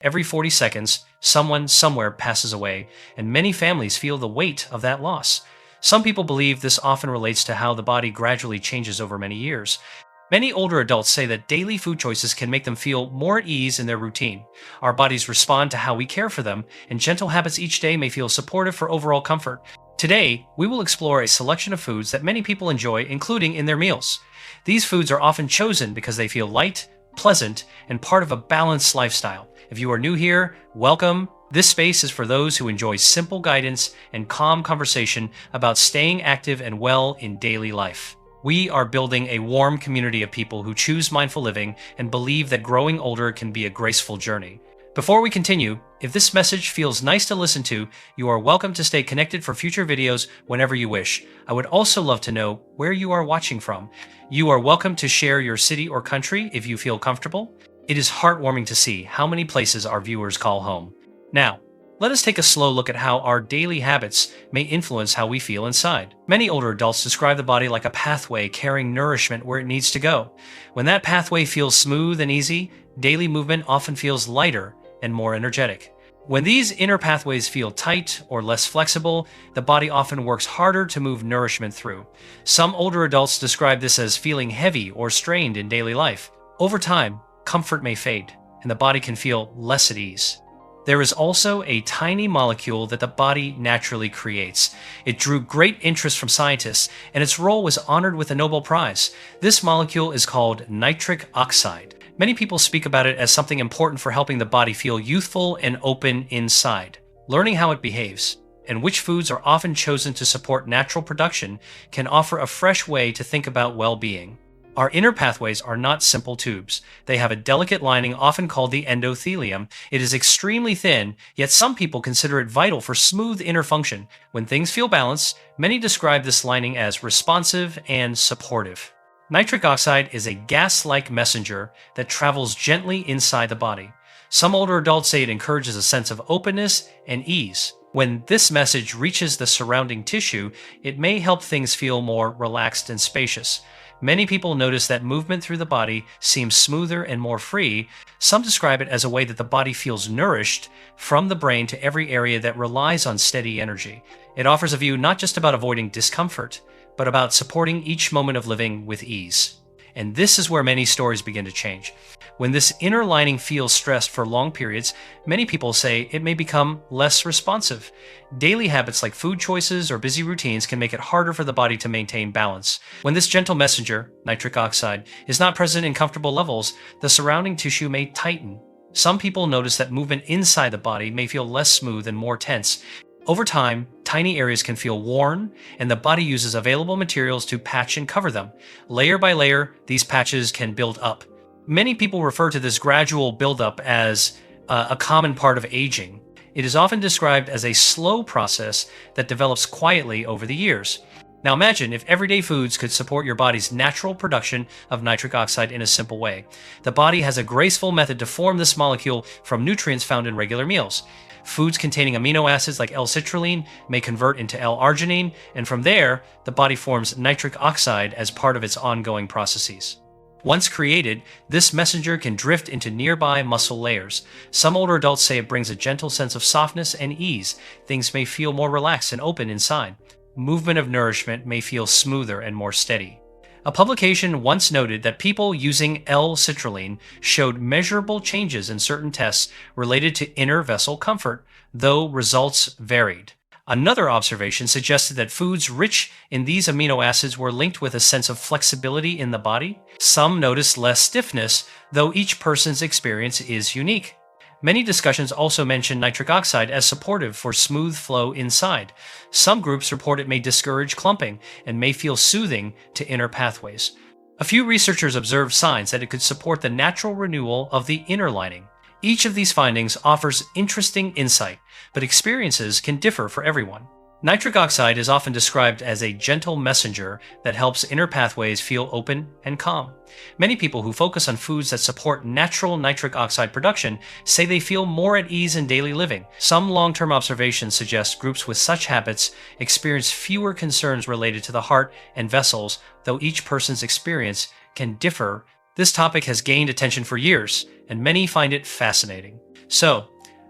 Every 40 seconds, someone somewhere passes away, and many families feel the weight of that loss. Some people believe this often relates to how the body gradually changes over many years. Many older adults say that daily food choices can make them feel more at ease in their routine. Our bodies respond to how we care for them, and gentle habits each day may feel supportive for overall comfort. Today, we will explore a selection of foods that many people enjoy, including in their meals. These foods are often chosen because they feel light, pleasant, and part of a balanced lifestyle. If you are new here, welcome. This space is for those who enjoy simple guidance and calm conversation about staying active and well in daily life. We are building a warm community of people who choose mindful living and believe that growing older can be a graceful journey. Before we continue, if this message feels nice to listen to, you are welcome to stay connected for future videos whenever you wish. I would also love to know where you are watching from. You are welcome to share your city or country if you feel comfortable. It is heartwarming to see how many places our viewers call home. Now, let us take a slow look at how our daily habits may influence how we feel inside. Many older adults describe the body like a pathway carrying nourishment where it needs to go. When that pathway feels smooth and easy, daily movement often feels lighter and more energetic. When these inner pathways feel tight or less flexible, the body often works harder to move nourishment through. Some older adults describe this as feeling heavy or strained in daily life. Over time, comfort may fade, and the body can feel less at ease. There is also a tiny molecule that the body naturally creates. It drew great interest from scientists, and its role was honored with a Nobel Prize. This molecule is called nitric oxide. Many people speak about it as something important for helping the body feel youthful and open inside. Learning how it behaves and which foods are often chosen to support natural production can offer a fresh way to think about well-being. Our inner pathways are not simple tubes. They have a delicate lining often called the endothelium. It is extremely thin, yet some people consider it vital for smooth inner function. When things feel balanced, many describe this lining as responsive and supportive. Nitric oxide is a gas-like messenger that travels gently inside the body. Some older adults say it encourages a sense of openness and ease. When this message reaches the surrounding tissue, it may help things feel more relaxed and spacious. Many people notice that movement through the body seems smoother and more free. Some describe it as a way that the body feels nourished from the brain to every area that relies on steady energy. It offers a view not just about avoiding discomfort, but about supporting each moment of living with ease. And this is where many stories begin to change. When this inner lining feels stressed for long periods, many people say it may become less responsive. Daily habits like food choices or busy routines can make it harder for the body to maintain balance. When this gentle messenger, nitric oxide, is not present in comfortable levels, the surrounding tissue may tighten. Some people notice that movement inside the body may feel less smooth and more tense. Over time, tiny areas can feel worn, and the body uses available materials to patch and cover them. Layer by layer, these patches can build up. Many people refer to this gradual buildup as a common part of aging. It is often described as a slow process that develops quietly over the years. Now imagine if everyday foods could support your body's natural production of nitric oxide in a simple way. The body has a graceful method to form this molecule from nutrients found in regular meals. Foods containing amino acids like L-citrulline may convert into L-arginine, and from there, the body forms nitric oxide as part of its ongoing processes. Once created, this messenger can drift into nearby muscle layers. Some older adults say it brings a gentle sense of softness and ease. Things may feel more relaxed and open inside. Movement of nourishment may feel smoother and more steady. A publication once noted that people using L-citrulline showed measurable changes in certain tests related to inner vessel comfort, though results varied. Another observation suggested that foods rich in these amino acids were linked with a sense of flexibility in the body. Some noticed less stiffness, though each person's experience is unique. Many discussions also mention nitric oxide as supportive for smooth flow inside. Some groups report it may discourage clumping and may feel soothing to inner pathways. A few researchers observed signs that it could support the natural renewal of the inner lining. Each of these findings offers interesting insight, but experiences can differ for everyone. Nitric oxide is often described as a gentle messenger that helps inner pathways feel open and calm. Many people who focus on foods that support natural nitric oxide production say they feel more at ease in daily living. Some long-term observations suggest groups with such habits experience fewer concerns related to the heart and vessels, though each person's experience can differ. This topic has gained attention for years, and many find it fascinating. So,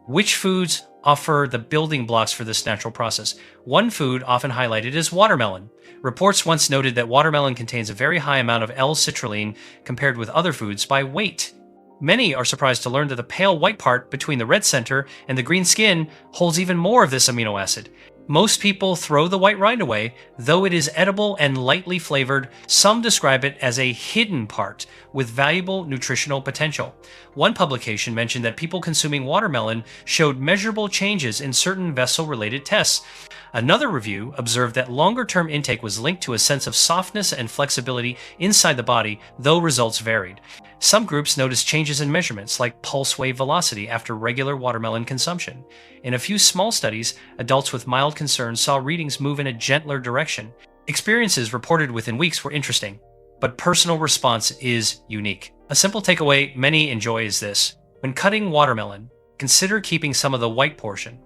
which foods offer the building blocks for this natural process? One food often highlighted is watermelon. Reports once noted that watermelon contains a very high amount of L-citrulline compared with other foods by weight. Many are surprised to learn that the pale white part between the red center and the green skin holds even more of this amino acid. Most people throw the white rind away, though it is edible and lightly flavored. Some describe it as a hidden part with valuable nutritional potential. One publication mentioned that people consuming watermelon showed measurable changes in certain vessel-related tests. Another review observed that longer-term intake was linked to a sense of softness and flexibility inside the body, though results varied. Some groups noticed changes in measurements like pulse wave velocity after regular watermelon consumption. In a few small studies, adults with mild concerns saw readings move in a gentler direction. Experiences reported within weeks were interesting, but personal response is unique. A simple takeaway many enjoy is this: when cutting watermelon, consider keeping some of the white portion.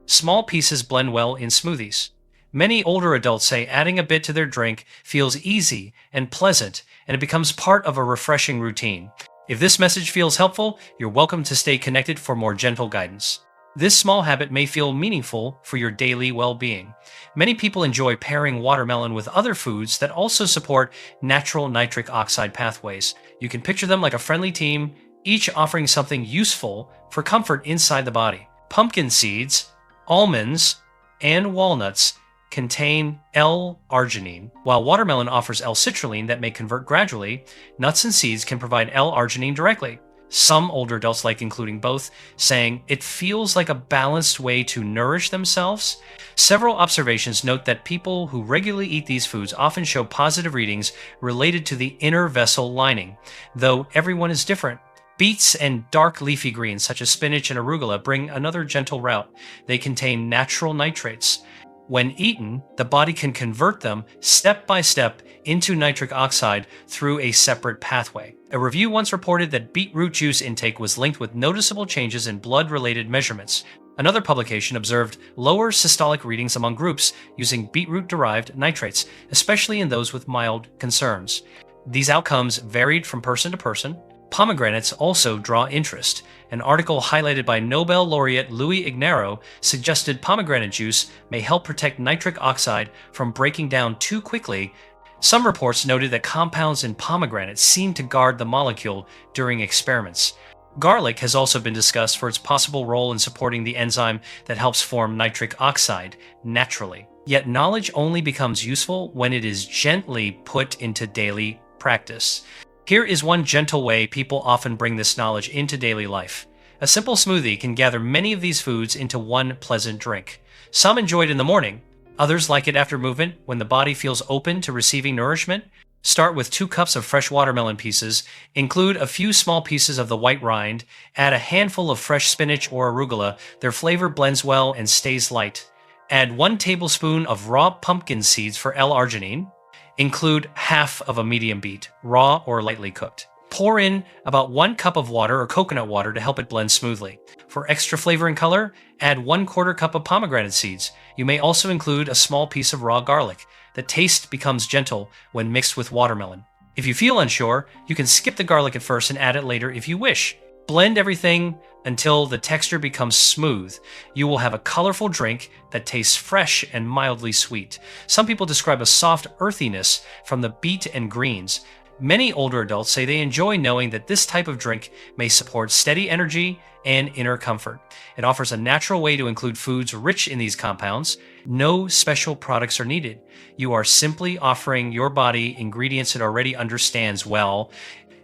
Small pieces blend well in smoothies. Many older adults say adding a bit to their drink feels easy and pleasant, and it becomes part of a refreshing routine. If this message feels helpful, you're welcome to stay connected for more gentle guidance. This small habit may feel meaningful for your daily well-being. Many people enjoy pairing watermelon with other foods that also support natural nitric oxide pathways. You can picture them like a friendly team, each offering something useful for comfort inside the body. Pumpkin seeds, almonds, and walnuts contain L-arginine. While watermelon offers L-citrulline that may convert gradually, nuts and seeds can provide L-arginine directly. Some older adults like including both, saying it feels like a balanced way to nourish themselves. Several observations note that people who regularly eat these foods often show positive readings related to the inner vessel lining, though everyone is different. Beets and dark leafy greens such as spinach and arugula bring another gentle route. They contain natural nitrates. When eaten, the body can convert them step by step into nitric oxide through a separate pathway. A review once reported that beetroot juice intake was linked with noticeable changes in blood-related measurements. Another publication observed lower systolic readings among groups using beetroot-derived nitrates, especially in those with mild concerns. These outcomes varied from person to person. Pomegranates also draw interest. An article highlighted by Nobel laureate Louis Ignarro suggested pomegranate juice may help protect nitric oxide from breaking down too quickly. Some reports noted that compounds in pomegranates seem to guard the molecule during experiments. Garlic has also been discussed for its possible role in supporting the enzyme that helps form nitric oxide naturally. Yet knowledge only becomes useful when it is gently put into daily practice. Here is one gentle way people often bring this knowledge into daily life. A simple smoothie can gather many of these foods into one pleasant drink. Some enjoy it in the morning. Others like it after movement when the body feels open to receiving nourishment. Start with 2 cups of fresh watermelon pieces. Include a few small pieces of the white rind. Add a handful of fresh spinach or arugula. Their flavor blends well and stays light. Add 1 tablespoon of raw pumpkin seeds for L-arginine. Include half of a medium beet, raw or lightly cooked. Pour in about 1 cup of water or coconut water to help it blend smoothly. For extra flavor and color, add 1/4 cup of pomegranate seeds. You may also include a small piece of raw garlic. The taste becomes gentle when mixed with watermelon. If you feel unsure, you can skip the garlic at first and add it later if you wish. Blend everything until the texture becomes smooth. You will have a colorful drink that tastes fresh and mildly sweet. Some people describe a soft earthiness from the beet and greens. Many older adults say they enjoy knowing that this type of drink may support steady energy and inner comfort. It offers a natural way to include foods rich in these compounds. No special products are needed. You are simply offering your body ingredients it already understands well.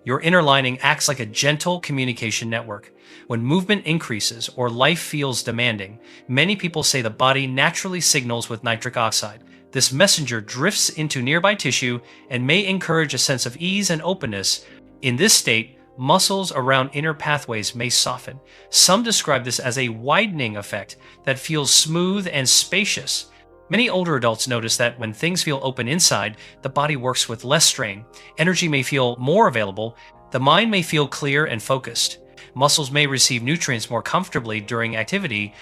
Your inner lining acts like a gentle communication network. When movement increases or life feels demanding, many people say the body naturally signals with nitric oxide. This messenger drifts into nearby tissue and may encourage a sense of ease and openness. In this state, muscles around inner pathways may soften. Some describe this as a widening effect that feels smooth and spacious. Many older adults notice that when things feel open inside, the body works with less strain. Energy may feel more available. The mind may feel clear and focused. Muscles may receive nutrients more comfortably during activity.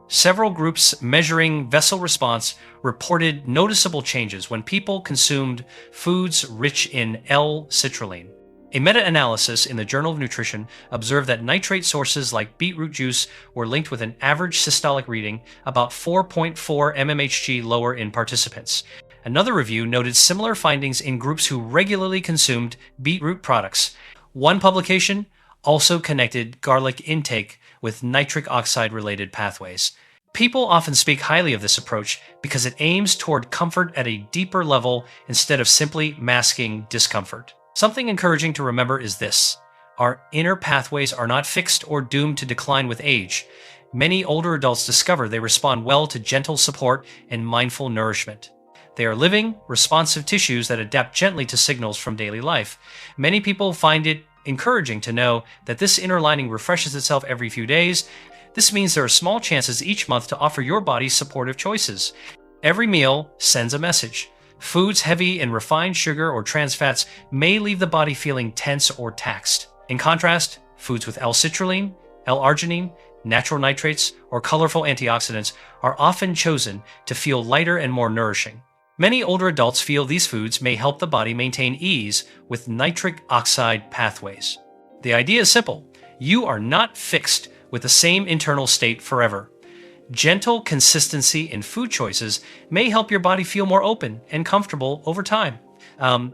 Several groups measuring vessel response reported noticeable changes when people consumed foods rich in L-citrulline. A meta-analysis in the Journal of Nutrition observed that nitrate sources like beetroot juice were linked with an average systolic reading about 4.4 mmHg lower in participants. Another review noted similar findings in groups who regularly consumed beetroot products. One publication also connected garlic intake with nitric oxide-related pathways. People often speak highly of this approach because it aims toward comfort at a deeper level instead of simply masking discomfort. Something encouraging to remember is this: our inner pathways are not fixed or doomed to decline with age. Many older adults discover they respond well to gentle support and mindful nourishment. They are living, responsive tissues that adapt gently to signals from daily life. Many people find it encouraging to know that this inner lining refreshes itself every few days. This means there are small chances each month to offer your body supportive choices. Every meal sends a message. Foods heavy in refined sugar or trans fats may leave the body feeling tense or taxed. In contrast, foods with L-citrulline, L-arginine, natural nitrates, or colorful antioxidants are often chosen to feel lighter and more nourishing. Many older adults feel these foods may help the body maintain ease with nitric oxide pathways. The idea is simple. You are not fixed with the same internal state forever. Gentle consistency in food choices may help your body feel more open and comfortable over time.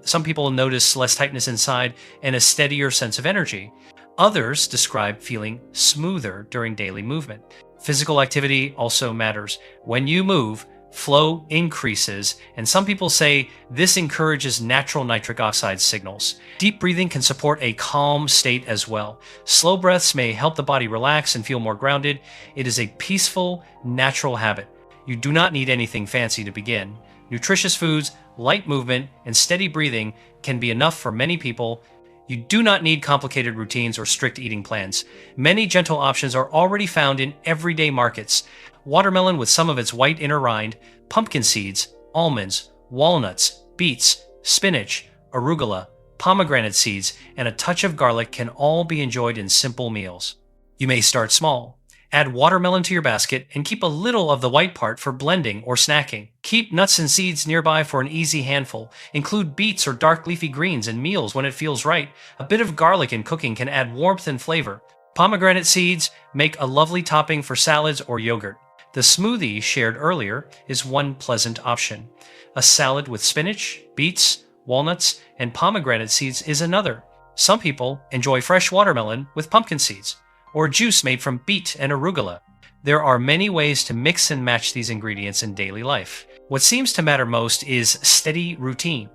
Some people notice less tightness inside and a steadier sense of energy. Others describe feeling smoother during daily movement. Physical activity also matters. When you move, flow increases, and some people say this encourages natural nitric oxide signals. Deep breathing can support a calm state as well. Slow breaths may help the body relax and feel more grounded. It is a peaceful, natural habit. You do not need anything fancy to begin. Nutritious foods, light movement, and steady breathing can be enough for many people. You do not need complicated routines or strict eating plans. Many gentle options are already found in everyday markets. Watermelon with some of its white inner rind, pumpkin seeds, almonds, walnuts, beets, spinach, arugula, pomegranate seeds, and a touch of garlic can all be enjoyed in simple meals. You may start small. Add watermelon to your basket and keep a little of the white part for blending or snacking. Keep nuts and seeds nearby for an easy handful. Include beets or dark leafy greens in meals when it feels right. A bit of garlic in cooking can add warmth and flavor. Pomegranate seeds make a lovely topping for salads or yogurt. The smoothie shared earlier is one pleasant option. A salad with spinach, beets, walnuts, and pomegranate seeds is another. Some people enjoy fresh watermelon with pumpkin seeds, or juice made from beet and arugula. There are many ways to mix and match these ingredients in daily life. What seems to matter most is steady routine.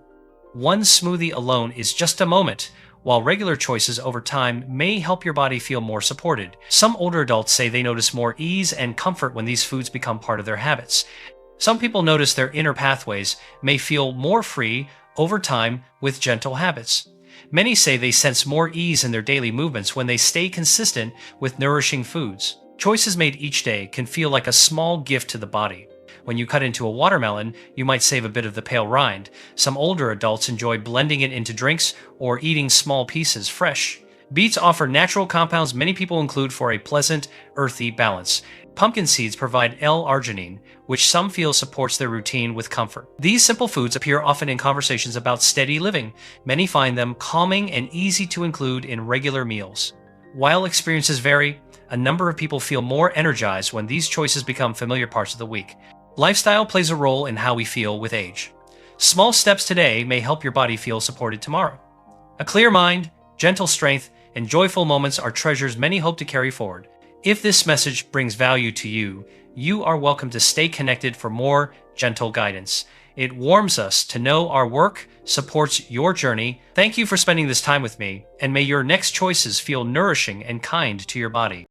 One smoothie alone is just a moment, while regular choices over time may help your body feel more supported. Some older adults say they notice more ease and comfort when these foods become part of their habits. Some people notice their inner pathways may feel more free over time with gentle habits. Many say they sense more ease in their daily movements when they stay consistent with nourishing foods. Choices made each day can feel like a small gift to the body. When you cut into a watermelon, you might save a bit of the pale rind. Some older adults enjoy blending it into drinks or eating small pieces fresh. Beets offer natural compounds many people include for a pleasant, earthy balance. Pumpkin seeds provide L-arginine, which some feel supports their routine with comfort. These simple foods appear often in conversations about steady living. Many find them calming and easy to include in regular meals. While experiences vary, a number of people feel more energized when these choices become familiar parts of the week. Lifestyle plays a role in how we feel with age. Small steps today may help your body feel supported tomorrow. A clear mind, gentle strength, and joyful moments are treasures many hope to carry forward. If this message brings value to you, you are welcome to stay connected for more gentle guidance. It warms us to know our work supports your journey. Thank you for spending this time with me, and may your next choices feel nourishing and kind to your body.